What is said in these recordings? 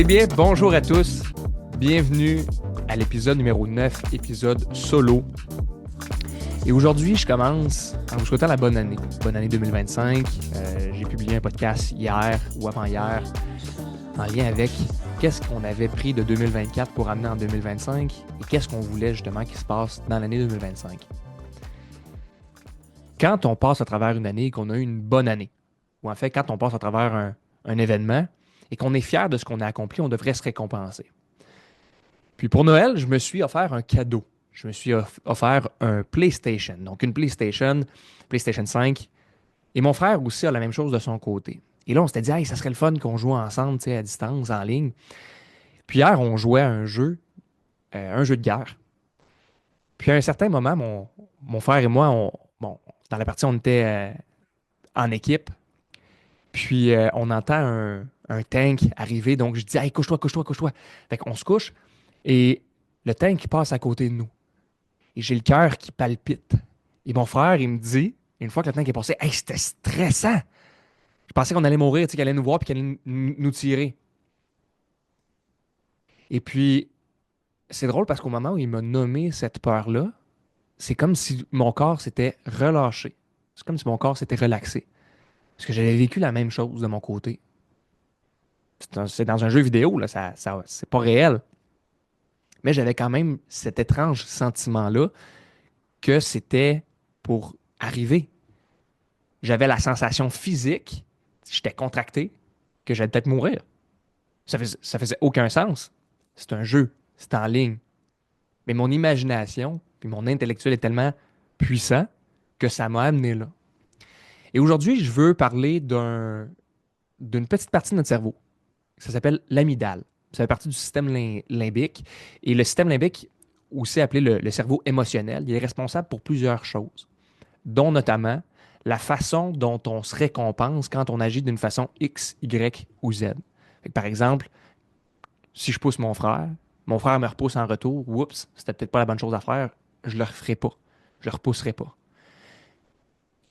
Eh bien, bonjour à tous. Bienvenue à l'épisode numéro 9, épisode solo. Et aujourd'hui, je commence en vous souhaitant la bonne année. Bonne année 2025. J'ai publié un podcast hier ou avant-hier en lien avec qu'est-ce qu'on avait pris de 2024 pour amener en 2025 et qu'est-ce qu'on voulait justement qui se passe dans l'année 2025. Quand on passe à travers une année et qu'on a eu une bonne année, ou en fait, quand on passe à travers un événement et qu'on est fier de ce qu'on a accompli, on devrait se récompenser. Puis pour Noël, je me suis offert un cadeau. Je me suis offert un PlayStation. Donc une PlayStation 5. Et mon frère aussi a la même chose de son côté. Et là, on s'était dit, hey, ça serait le fun qu'on joue ensemble, tu sais, à distance, en ligne. Puis hier, on jouait à un jeu de guerre. Puis à un certain moment, mon frère et moi, dans la partie, on était en équipe. Puis on entend un tank arriver. Donc je dis, hey, couche-toi, couche-toi, couche-toi. Fait qu'on se couche et le tank passe à côté de nous. Et j'ai le cœur qui palpite. Et mon frère, il me dit, une fois que le tank est passé, hey, c'était stressant. Je pensais qu'on allait mourir, tu sais, qu'il allait nous voir et qu'il allait nous tirer. Et puis, c'est drôle parce qu'au moment où il m'a nommé cette peur-là, c'est comme si mon corps s'était relâché. C'est comme si mon corps s'était relaxé. Parce que j'avais vécu la même chose de mon côté. C'est dans un jeu vidéo, là, c'est pas réel. Mais j'avais quand même cet étrange sentiment-là que c'était pour arriver. J'avais la sensation physique, j'étais contracté, que j'allais peut-être mourir. Ça faisait aucun sens. C'est un jeu, c'est en ligne. Mais mon imagination puis mon intellectuel est tellement puissant que ça m'a amené là. Et aujourd'hui, je veux parler d'une petite partie de notre cerveau. Ça s'appelle l'amygdale. Ça fait partie du système limbique. Et le système limbique, aussi appelé le cerveau émotionnel, il est responsable pour plusieurs choses, dont notamment la façon dont on se récompense quand on agit d'une façon X, Y ou Z. Fait que, par exemple, si je pousse mon frère me repousse en retour, oups, c'était peut-être pas la bonne chose à faire, je le referai pas. Je le repousserai pas.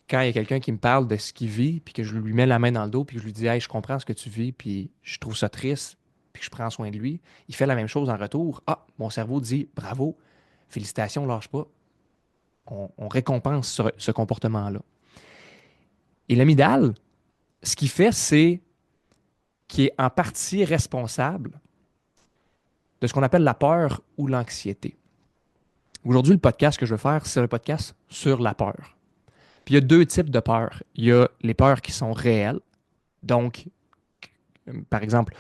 Quand il y a quelqu'un qui me parle de ce qu'il vit, puis que je lui mets la main dans le dos, puis que je lui dis, hey, je comprends ce que tu vis, puis je trouve ça triste, puis que je prends soin de lui, il fait la même chose en retour. Ah, mon cerveau dit, bravo, félicitations, lâche pas. On récompense ce comportement-là. Et l'amygdale, ce qu'il fait, c'est qu'il est en partie responsable de ce qu'on appelle la peur ou l'anxiété. Aujourd'hui, le podcast que je veux faire, c'est un podcast sur la peur. Puis il y a deux types de peurs. Il y a les peurs qui sont réelles. Donc, par exemple,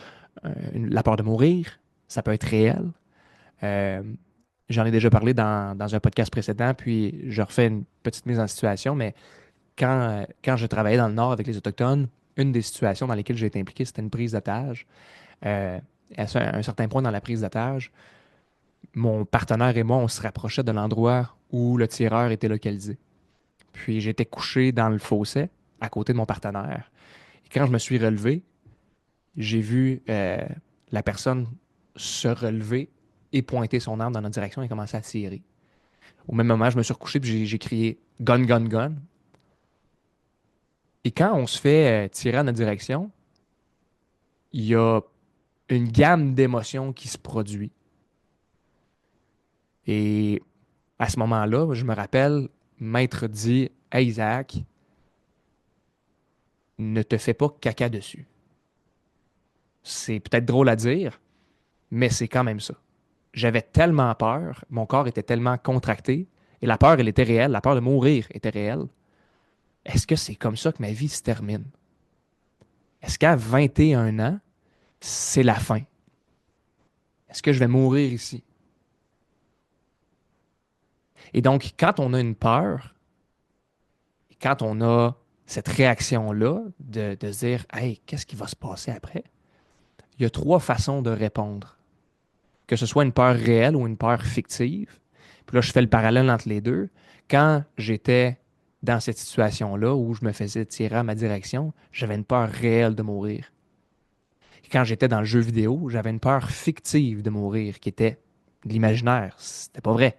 la peur de mourir, ça peut être réel. Euh, J'en ai déjà parlé dans un podcast précédent, puis je refais une petite mise en situation, mais quand je travaillais dans le Nord avec les Autochtones, une des situations dans lesquelles j'ai été impliqué, c'était une prise d'otage. À un certain point dans la prise d'otage, mon partenaire et moi, on se rapprochait de l'endroit où le tireur était localisé. Puis j'étais couché dans le fossé, à côté de mon partenaire. Et quand je me suis relevé, j'ai vu la personne se relever et pointer son arme dans notre direction et commencer à tirer. Au même moment, je me suis recouché et j'ai crié gun, gun, gun. Et quand on se fait tirer en notre direction, il y a une gamme d'émotions qui se produit. Et à ce moment-là, je me rappelle, maître dit, hey Isaac, ne te fais pas caca dessus. C'est peut-être drôle à dire, mais c'est quand même ça. J'avais tellement peur, mon corps était tellement contracté, et la peur, elle était réelle, la peur de mourir était réelle. Est-ce que c'est comme ça que ma vie se termine? Est-ce qu'à 21 ans, c'est la fin? Est-ce que je vais mourir ici? Et donc, quand on a une peur, quand on a cette réaction-là de se dire, hey, qu'est-ce qui va se passer après? Il y a trois façons de répondre. Que ce soit une peur réelle ou une peur fictive. Puis là, je fais le parallèle entre les deux. Quand j'étais dans cette situation-là où je me faisais tirer à ma direction, j'avais une peur réelle de mourir. Et quand j'étais dans le jeu vidéo, j'avais une peur fictive de mourir, qui était de l'imaginaire. C'était pas vrai.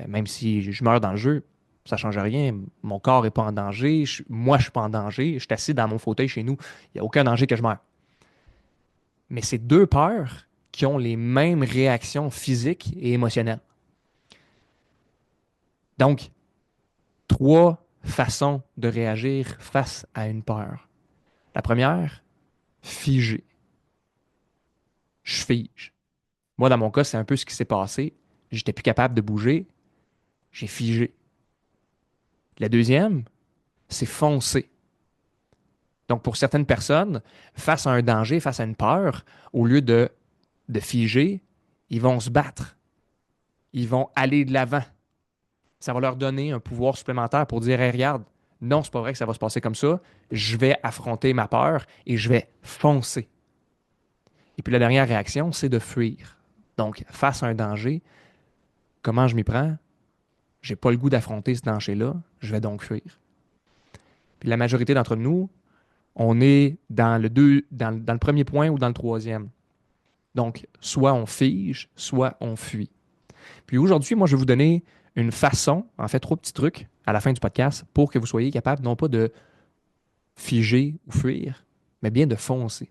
Même si je meurs dans le jeu, ça ne change rien. Mon corps n'est pas en danger. Moi, je ne suis pas en danger. Je suis assis dans mon fauteuil chez nous. Il n'y a aucun danger que je meure. Mais c'est deux peurs qui ont les mêmes réactions physiques et émotionnelles. Donc, trois façons de réagir face à une peur. La première, figer. Je fige. Moi, dans mon cas, c'est un peu ce qui s'est passé. J'étais plus capable de bouger. J'ai figé. La deuxième, c'est foncer. Donc, pour certaines personnes, face à un danger, face à une peur, au lieu de figer, ils vont se battre. Ils vont aller de l'avant. Ça va leur donner un pouvoir supplémentaire pour dire, hey, regarde, non, c'est pas vrai que ça va se passer comme ça. Je vais affronter ma peur et je vais foncer. Et puis la dernière réaction, c'est de fuir. Donc, face à un danger, comment je m'y prends? J'ai pas le goût d'affronter ce danger-là, je vais donc fuir. Puis la majorité d'entre nous, on est dans le premier point ou dans le troisième. Donc, soit on fige, soit on fuit. Puis aujourd'hui, moi, je vais vous donner une façon, en fait, trois petits trucs à la fin du podcast pour que vous soyez capable non pas de figer ou fuir, mais bien de foncer.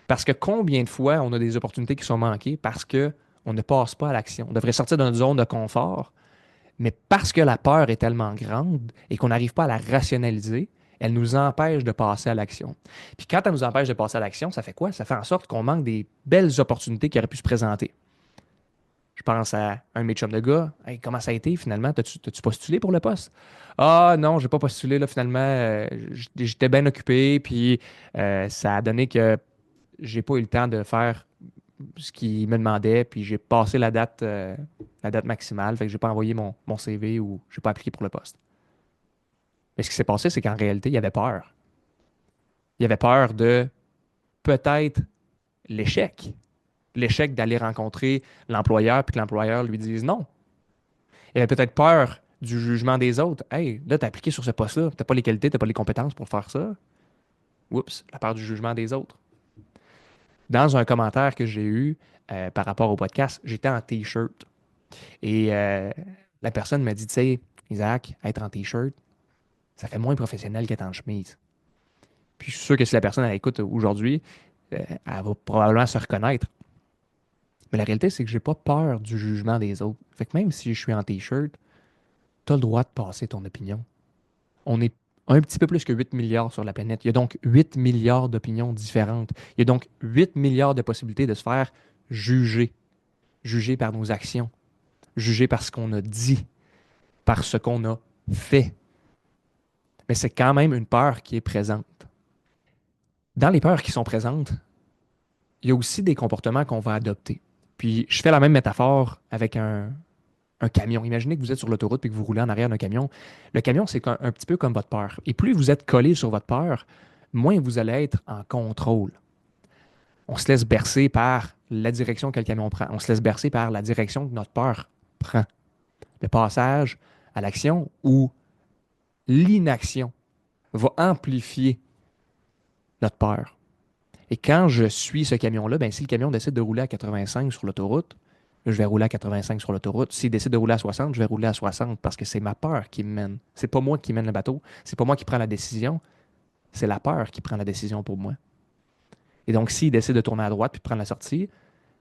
Parce que combien de fois on a des opportunités qui sont manquées parce qu'on ne passe pas à l'action. On devrait sortir de notre zone de confort, mais parce que la peur est tellement grande et qu'on n'arrive pas à la rationaliser, elle nous empêche de passer à l'action. Puis quand elle nous empêche de passer à l'action, ça fait quoi? Ça fait en sorte qu'on manque des belles opportunités qui auraient pu se présenter. Je pense à un de mes chums de gars. Hey, comment ça a été finalement? T'as-tu postulé pour le poste? Ah non, j'ai pas postulé là finalement. J'étais bien occupé, puis ça a donné que j'ai pas eu le temps de faire ce qu'il me demandait, puis j'ai passé la date maximale, fait que j'ai pas envoyé mon CV ou j'ai pas appliqué pour le poste. Mais ce qui s'est passé, c'est qu'en réalité, il y avait peur. Il y avait peur de peut-être l'échec. L'échec d'aller rencontrer l'employeur, puis que l'employeur lui dise non. Il avait peut-être peur du jugement des autres. Hey, là, t'as appliqué sur ce poste-là, t'as pas les qualités, t'as pas les compétences pour faire ça. Oups, la peur du jugement des autres. Dans un commentaire que j'ai eu par rapport au podcast, j'étais en T-shirt. Et la personne m'a dit, tu sais, Isaac, être en T-shirt, ça fait moins professionnel qu'être en chemise. Puis je suis sûr que si la personne elle écoute aujourd'hui, elle va probablement se reconnaître. Mais la réalité, c'est que j'ai pas peur du jugement des autres. Fait que même si je suis en T-shirt, tu as le droit de passer ton opinion. On est un petit peu plus que 8 milliards sur la planète. Il y a donc 8 milliards d'opinions différentes. Il y a donc 8 milliards de possibilités de se faire juger. Juger par nos actions. Juger par ce qu'on a dit. Par ce qu'on a fait. Mais c'est quand même une peur qui est présente. Dans les peurs qui sont présentes, il y a aussi des comportements qu'on va adopter. Puis je fais la même métaphore avec un camion. Imaginez que vous êtes sur l'autoroute et que vous roulez en arrière d'un camion. Le camion, c'est un petit peu comme votre peur. Et plus vous êtes collé sur votre peur, moins vous allez être en contrôle. On se laisse bercer par la direction que le camion prend. On se laisse bercer par la direction que notre peur prend. Le passage à l'action ou l'inaction va amplifier notre peur. Et quand je suis ce camion-là, ben, si le camion décide de rouler à 85 sur l'autoroute, je vais rouler à 85 sur l'autoroute. S'il décide de rouler à 60, je vais rouler à 60 parce que c'est ma peur qui me mène. C'est pas moi qui mène le bateau. C'est pas moi qui prends la décision. C'est la peur qui prend la décision pour moi. Et donc, s'il décide de tourner à droite puis de prendre la sortie,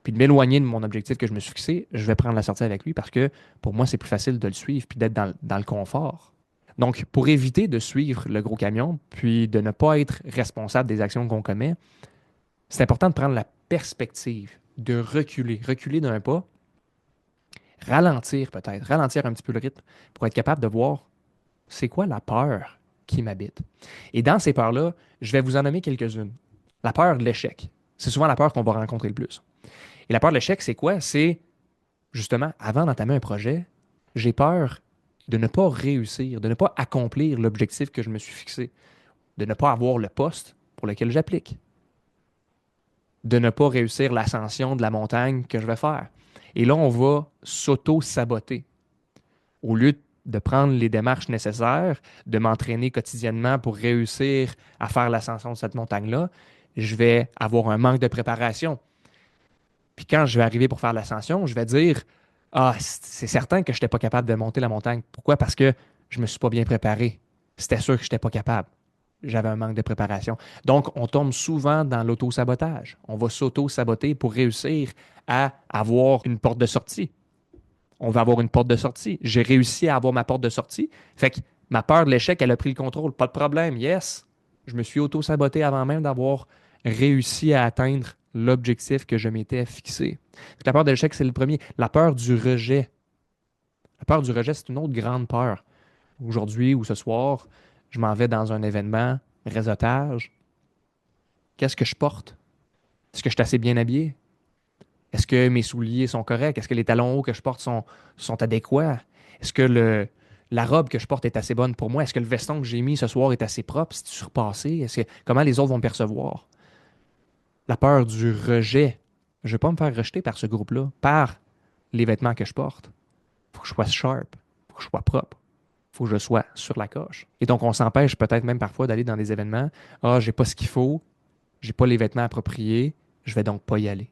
puis de m'éloigner de mon objectif que je me suis fixé, je vais prendre la sortie avec lui parce que pour moi, c'est plus facile de le suivre puis d'être dans le confort. Donc, pour éviter de suivre le gros camion puis de ne pas être responsable des actions qu'on commet, c'est important de prendre la perspective, de reculer, reculer d'un pas, ralentir peut-être, ralentir un petit peu le rythme pour être capable de voir c'est quoi la peur qui m'habite. Et dans ces peurs-là, je vais vous en nommer quelques-unes. La peur de l'échec. C'est souvent la peur qu'on va rencontrer le plus. Et la peur de l'échec, c'est quoi? C'est justement, avant d'entamer un projet, j'ai peur de ne pas réussir, de ne pas accomplir l'objectif que je me suis fixé, de ne pas avoir le poste pour lequel j'applique, de ne pas réussir l'ascension de la montagne que je vais faire. Et là, on va s'auto-saboter. Au lieu de prendre les démarches nécessaires, de m'entraîner quotidiennement pour réussir à faire l'ascension de cette montagne-là, je vais avoir un manque de préparation. Puis quand je vais arriver pour faire l'ascension, je vais dire, ah, c'est certain que je n'étais pas capable de monter la montagne. Pourquoi? Parce que je ne me suis pas bien préparé. C'était sûr que je n'étais pas capable. j'avais un manque de préparation. Donc, on tombe souvent dans l'auto-sabotage. On va s'auto-saboter pour réussir à avoir une porte de sortie. On va avoir une porte de sortie. J'ai réussi à avoir ma porte de sortie. Fait que ma peur de l'échec, elle a pris le contrôle. Pas de problème, yes. Je me suis auto-saboté avant même d'avoir réussi à atteindre l'objectif que je m'étais fixé. La peur de l'échec, c'est le premier. La peur du rejet. La peur du rejet, c'est une autre grande peur. Aujourd'hui ou ce soir, je m'en vais dans un événement, réseautage. Qu'est-ce que je porte? Est-ce que je suis assez bien habillé? Est-ce que mes souliers sont corrects? Est-ce que les talons hauts que je porte sont adéquats? Est-ce que la robe que je porte est assez bonne pour moi? Est-ce que le veston que j'ai mis ce soir est assez propre? C'est surpassé? Comment les autres vont me percevoir? La peur du rejet. Je ne vais pas me faire rejeter par ce groupe-là, par les vêtements que je porte. Il faut que je sois sharp, il faut que je sois propre, il faut que je sois sur la coche. Et donc, on s'empêche peut-être même parfois d'aller dans des événements. Ah, j'ai pas ce qu'il faut, j'ai pas les vêtements appropriés, je vais donc pas y aller.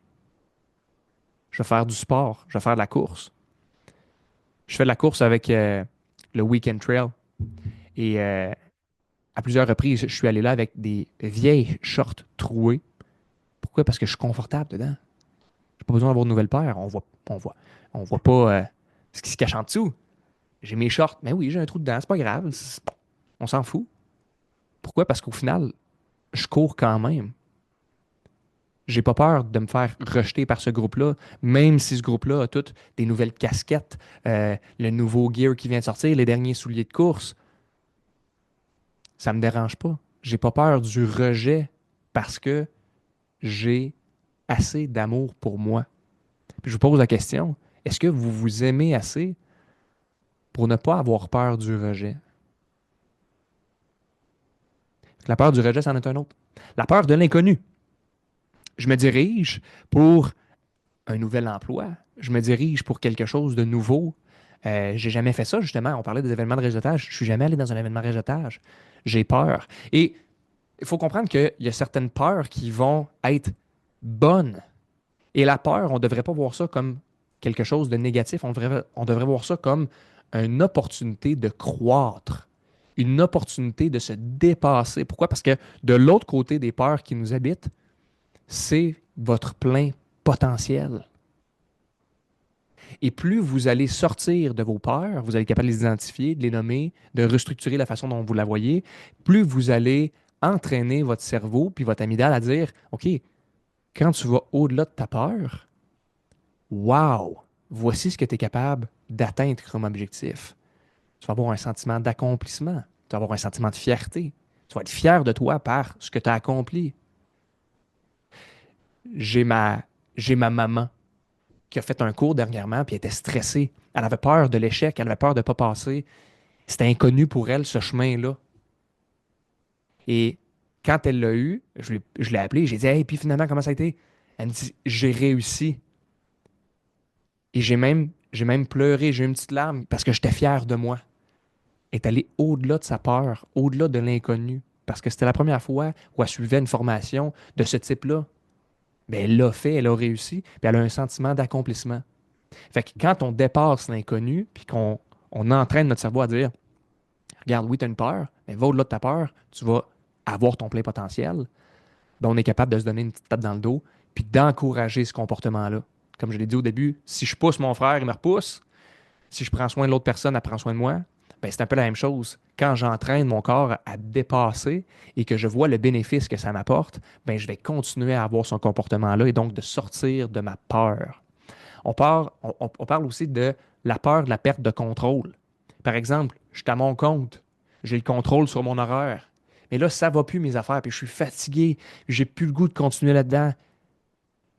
Je vais faire du sport, je vais faire de la course. Je fais de la course avec le Weekend Trail. Et à plusieurs reprises, je suis allé là avec des vieilles shorts trouées. Pourquoi? Parce que je suis confortable dedans. J'ai pas besoin d'avoir une nouvelle paire. On voit pas ce qui se cache en dessous. J'ai mes shorts. Mais oui, j'ai un trou dedans, c'est pas grave. On s'en fout. Pourquoi? Parce qu'au final, je cours quand même. J'ai pas peur de me faire rejeter par ce groupe-là, même si ce groupe-là a toutes des nouvelles casquettes, le nouveau gear qui vient de sortir, les derniers souliers de course. Ça me dérange pas. J'ai pas peur du rejet parce que j'ai assez d'amour pour moi. Puis je vous pose la question, est-ce que vous vous aimez assez pour ne pas avoir peur du rejet? La peur du rejet, c'en est un autre. La peur de l'inconnu. Je me dirige pour un nouvel emploi. Je me dirige pour quelque chose de nouveau. J'ai jamais fait ça, justement. On parlait des événements de réseautage. Je suis jamais allé dans un événement de réseautage. J'ai peur. Et il faut comprendre qu'il y a certaines peurs qui vont être bonnes. Et la peur, on ne devrait pas voir ça comme quelque chose de négatif. On devrait voir ça comme une opportunité de croître, une opportunité de se dépasser. Pourquoi? Parce que de l'autre côté des peurs qui nous habitent, c'est votre plein potentiel. Et plus vous allez sortir de vos peurs, vous allez être capable de les identifier, de les nommer, de restructurer la façon dont vous la voyez, plus vous allez entraîner votre cerveau puis votre amygdale à dire, OK, quand tu vas au-delà de ta peur, wow, voici ce que tu es capable d'atteindre comme objectif. Tu vas avoir un sentiment d'accomplissement, tu vas avoir un sentiment de fierté. Tu vas être fier de toi par ce que tu as accompli. J'ai ma, j'ai ma maman qui a fait un cours dernièrement, puis elle était stressée. Elle avait peur de l'échec, elle avait peur de ne pas passer. C'était inconnu pour elle, ce chemin-là. Et quand elle l'a eu, je l'ai appelée, j'ai dit, hey, puis finalement, comment ça a été? Elle me dit, j'ai réussi. Et j'ai même pleuré, j'ai eu une petite larme parce que j'étais fier de moi. Elle est allée au-delà de sa peur, au-delà de l'inconnu. Parce que c'était la première fois où elle suivait une formation de ce type-là. Mais elle l'a fait, elle a réussi, puis elle a un sentiment d'accomplissement. Fait que quand on dépasse l'inconnu, puis qu'on entraîne notre cerveau à dire, regarde, oui, tu as une peur, mais va au-delà de ta peur, tu vas avoir ton plein potentiel, ben, on est capable de se donner une petite tape dans le dos, puis d'encourager ce comportement-là. Comme je l'ai dit au début, si je pousse mon frère, il me repousse. Si je prends soin de l'autre personne, elle prend soin de moi. Ben, c'est un peu la même chose. Quand j'entraîne mon corps à dépasser et que je vois le bénéfice que ça m'apporte, ben, je vais continuer à avoir son comportement-là et donc de sortir de ma peur. On parle aussi de la peur de la perte de contrôle. Par exemple, je suis à mon compte, j'ai le contrôle sur mon horaire. Mais là, ça ne va plus mes affaires, puis je suis fatigué, j'ai plus le goût de continuer là-dedans.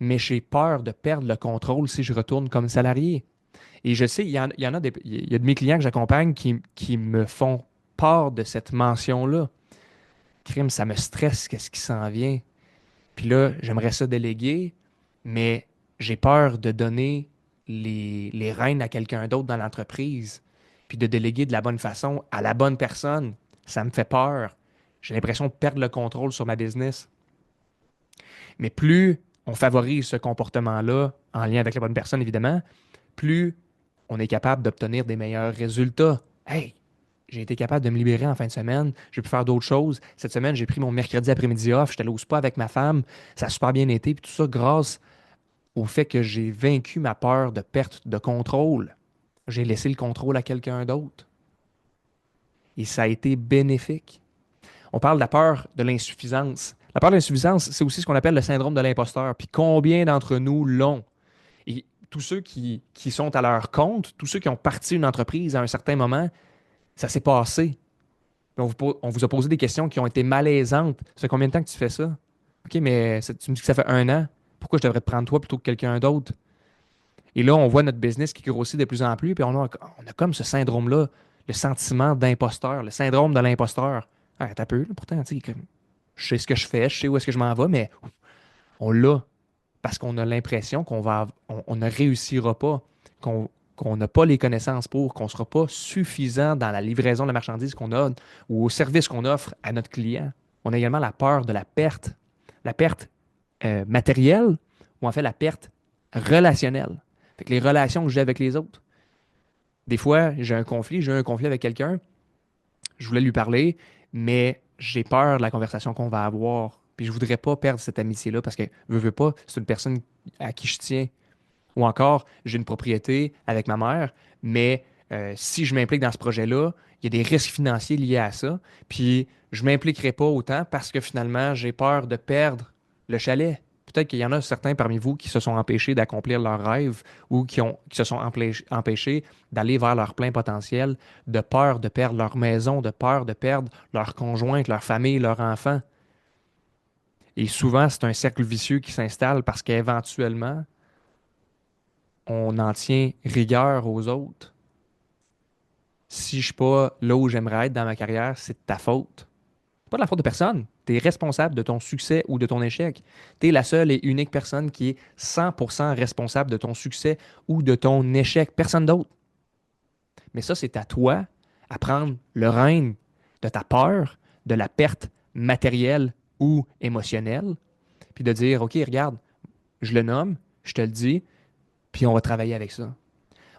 Mais j'ai peur de perdre le contrôle si je retourne comme salarié. Et je sais, il y a de mes clients que j'accompagne qui me font part de cette mention-là. Crime, ça me stresse, qu'est-ce qui s'en vient. Puis là, j'aimerais ça déléguer, mais j'ai peur de donner les rênes à quelqu'un d'autre dans l'entreprise, puis de déléguer de la bonne façon à la bonne personne. Ça me fait peur. J'ai l'impression de perdre le contrôle sur ma business. Mais plus on favorise ce comportement-là, en lien avec la bonne personne, évidemment, plus on est capable d'obtenir des meilleurs résultats. Hey, J'ai été capable de me libérer en fin de semaine. J'ai pu faire d'autres choses. Cette semaine, j'ai pris mon mercredi après-midi off. J'étais allé au spa avec ma femme. Ça a super bien été. Puis tout ça grâce au fait que j'ai vaincu ma peur de perte de contrôle. J'ai laissé le contrôle à quelqu'un d'autre. Et ça a été bénéfique. On parle de la peur de l'insuffisance. La peur de l'insuffisance, c'est aussi ce qu'on appelle le syndrome de l'imposteur. Puis combien d'entre nous l'ont? Et tous ceux qui sont à leur compte, tous ceux qui ont parti une entreprise à un certain moment, ça s'est passé. On vous a posé des questions qui ont été malaisantes. Ça fait combien de temps que tu fais ça? OK, mais tu me dis que ça fait 1 an. Pourquoi je devrais te prendre toi plutôt que quelqu'un d'autre? Et là, on voit notre business qui grossit de plus en plus, puis on a comme ce syndrome-là, le sentiment d'imposteur, le syndrome de l'imposteur. Ah, t'as peu, là, pourtant, tu sais, je sais ce que je fais, je sais où est-ce que je m'en vais, mais on l'a parce qu'on a l'impression on ne réussira pas, qu'on n'a pas les connaissances pour, qu'on ne sera pas suffisant dans la livraison de la marchandise qu'on a ou au service qu'on offre à notre client. On a également la peur de la perte matérielle ou en fait la perte relationnelle. Fait que les relations que j'ai avec les autres. Des fois, j'ai eu un conflit avec quelqu'un, je voulais lui parler, mais j'ai peur de la conversation qu'on va avoir. Puis je voudrais pas perdre cette amitié-là parce que, veux pas, c'est une personne à qui je tiens. Ou encore, j'ai une propriété avec ma mère, mais si je m'implique dans ce projet-là, il y a des risques financiers liés à ça. Puis je ne m'impliquerai pas autant parce que finalement, j'ai peur de perdre le chalet. Peut-être qu'il y en a certains parmi vous qui se sont empêchés d'accomplir leurs rêves ou qui se sont empêchés d'aller vers leur plein potentiel, de peur de perdre leur maison, de peur de perdre leur conjointe, leur famille, leurs enfants. Et souvent, c'est un cercle vicieux qui s'installe parce qu'éventuellement, on en tient rigueur aux autres. Si je ne suis pas là où j'aimerais être dans ma carrière, c'est de ta faute. C'est pas de la faute de personne. Tu es responsable de ton succès ou de ton échec. Tu es la seule et unique personne qui est 100% responsable de ton succès ou de ton échec. Personne d'autre. Mais ça, c'est à toi à prendre le règne de ta peur, de la perte matérielle ou émotionnelle, puis de dire, OK, regarde, je le nomme, je te le dis, puis on va travailler avec ça.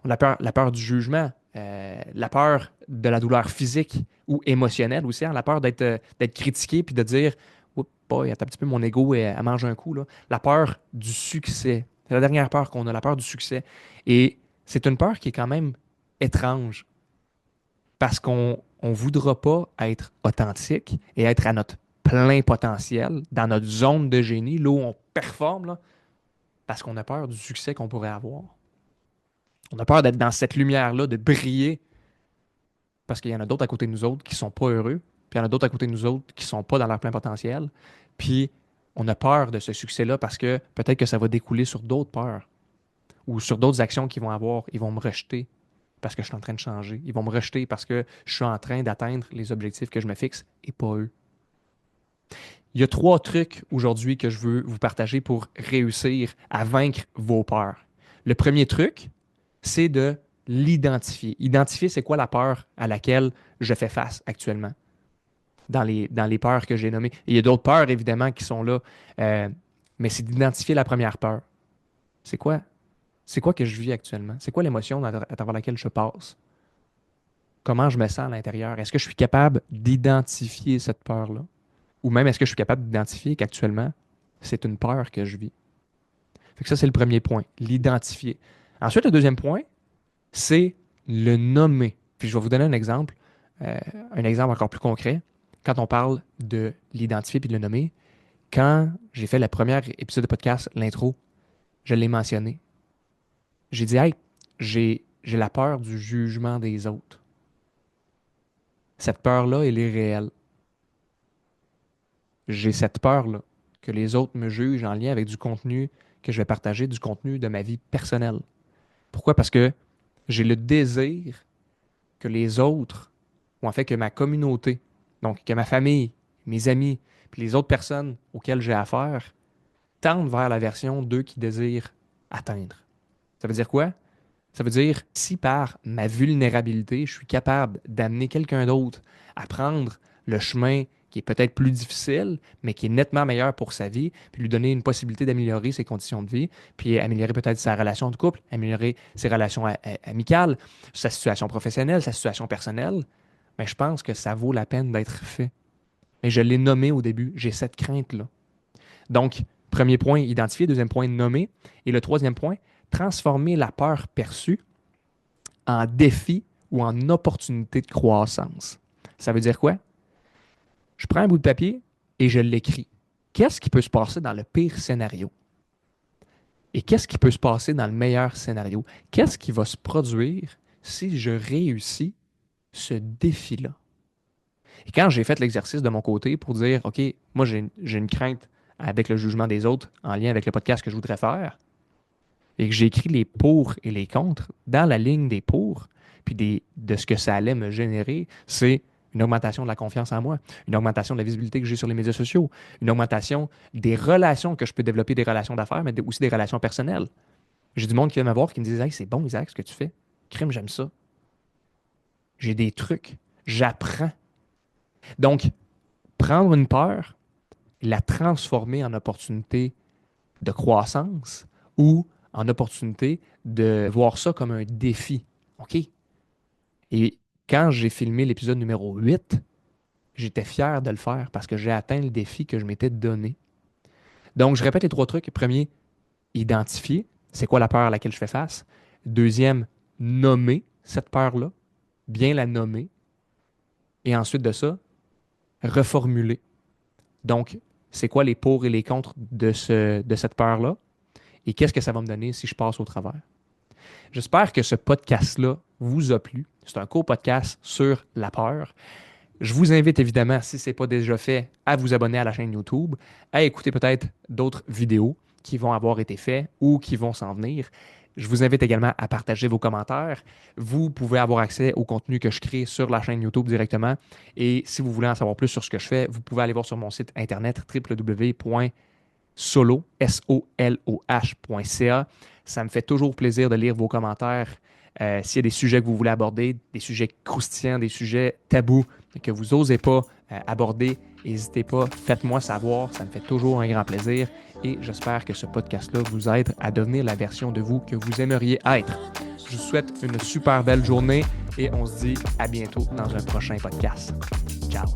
La peur du jugement, la peur de la douleur physique ou émotionnelle aussi, hein, la peur d'être critiqué puis de dire Oups, boy, attends un petit peu, mon ego, elle mange un coup. Là. La peur du succès. C'est la dernière peur qu'on a, la peur du succès. Et c'est une peur qui est quand même étrange parce qu'on ne voudra pas être authentique et être à notre plein potentiel, dans notre zone de génie, là où on performe, là, parce qu'on a peur du succès qu'on pourrait avoir. On a peur d'être dans cette lumière-là, de briller, parce qu'il y en a d'autres à côté de nous autres qui ne sont pas heureux, puis il y en a d'autres à côté de nous autres qui ne sont pas dans leur plein potentiel. Puis on a peur de ce succès-là parce que peut-être que ça va découler sur d'autres peurs ou sur d'autres actions qu'ils vont avoir. Ils vont me rejeter parce que je suis en train de changer. Ils vont me rejeter parce que je suis en train d'atteindre les objectifs que je me fixe et pas eux. Il y a 3 trucs aujourd'hui que je veux vous partager pour réussir à vaincre vos peurs. Le premier truc, c'est de l'identifier. Identifier, c'est quoi la peur à laquelle je fais face actuellement dans les peurs que j'ai nommées. Et il y a d'autres peurs, évidemment, qui sont là, mais c'est d'identifier la première peur. C'est quoi? C'est quoi que je vis actuellement? C'est quoi l'émotion à travers laquelle je passe? Comment je me sens à l'intérieur? Est-ce que je suis capable d'identifier cette peur-là? Ou même est-ce que je suis capable d'identifier qu'actuellement, c'est une peur que je vis? Fait que ça, c'est le premier point, l'identifier. Ensuite, le deuxième point, c'est le nommer. Puis je vais vous donner un exemple encore plus concret. Quand on parle de l'identifier puis de le nommer, quand j'ai fait le premier épisode de podcast, l'intro, je l'ai mentionné. J'ai dit, hey, j'ai la peur du jugement des autres. Cette peur-là, elle est réelle. J'ai cette peur-là que les autres me jugent en lien avec du contenu que je vais partager, du contenu de ma vie personnelle. Pourquoi? Parce que j'ai le désir que les autres, ou en fait que ma communauté, donc que ma famille, mes amis, puis les autres personnes auxquelles j'ai affaire, tendent vers la version d'eux qu'ils désirent atteindre. Ça veut dire quoi? Ça veut dire si par ma vulnérabilité, je suis capable d'amener quelqu'un d'autre à prendre le chemin qui est peut-être plus difficile, mais qui est nettement meilleur pour sa vie, puis lui donner une possibilité d'améliorer ses conditions de vie, puis améliorer peut-être sa relation de couple, améliorer ses relations amicales, sa situation professionnelle, sa situation personnelle, mais je pense que ça vaut la peine d'être fait. Mais je l'ai nommé au début, j'ai cette crainte-là. Donc, premier point, identifier. Deuxième point, nommer. Et le troisième point, transformer la peur perçue en défi ou en opportunité de croissance. Ça veut dire quoi? Je prends un bout de papier et je l'écris. Qu'est-ce qui peut se passer dans le pire scénario? Et qu'est-ce qui peut se passer dans le meilleur scénario? Qu'est-ce qui va se produire si je réussis ce défi-là? Et quand j'ai fait l'exercice de mon côté pour dire, OK, moi j'ai une crainte avec le jugement des autres en lien avec le podcast que je voudrais faire, et que j'ai écrit les pour et les contre dans la ligne des pour, puis de ce que ça allait me générer, c'est une augmentation de la confiance en moi, une augmentation de la visibilité que j'ai sur les médias sociaux, une augmentation des relations que je peux développer, des relations d'affaires, mais aussi des relations personnelles. J'ai du monde qui vient me voir qui me disent, hey, c'est bon, Isaac, ce que tu fais. Crime, j'aime ça. J'ai des trucs. J'apprends. Donc, prendre une peur, la transformer en opportunité de croissance ou en opportunité de voir ça comme un défi. OK? Et quand j'ai filmé l'épisode numéro 8, j'étais fier de le faire parce que j'ai atteint le défi que je m'étais donné. Donc, je répète les trois trucs. Premier, identifier. C'est quoi la peur à laquelle je fais face? Deuxième, nommer cette peur-là. Bien la nommer. Et ensuite de ça, reformuler. Donc, c'est quoi les pour et les contre de cette peur-là? Et qu'est-ce que ça va me donner si je passe au travers? J'espère que ce podcast-là vous a plu. C'est un court podcast sur la peur. Je vous invite évidemment, si ce n'est pas déjà fait, à vous abonner à la chaîne YouTube, à écouter peut-être d'autres vidéos qui vont avoir été faites ou qui vont s'en venir. Je vous invite également à partager vos commentaires. Vous pouvez avoir accès au contenu que je crée sur la chaîne YouTube directement. Et si vous voulez en savoir plus sur ce que je fais, vous pouvez aller voir sur mon site internet www.soloh.ca. Ça me fait toujours plaisir de lire vos commentaires. S'il y a des sujets que vous voulez aborder, des sujets croustillants, des sujets tabous que vous n'osez pas aborder, n'hésitez pas, faites-moi savoir, ça me fait toujours un grand plaisir et j'espère que ce podcast-là vous aide à devenir la version de vous que vous aimeriez être. Je vous souhaite une super belle journée et on se dit à bientôt dans un prochain podcast. Ciao!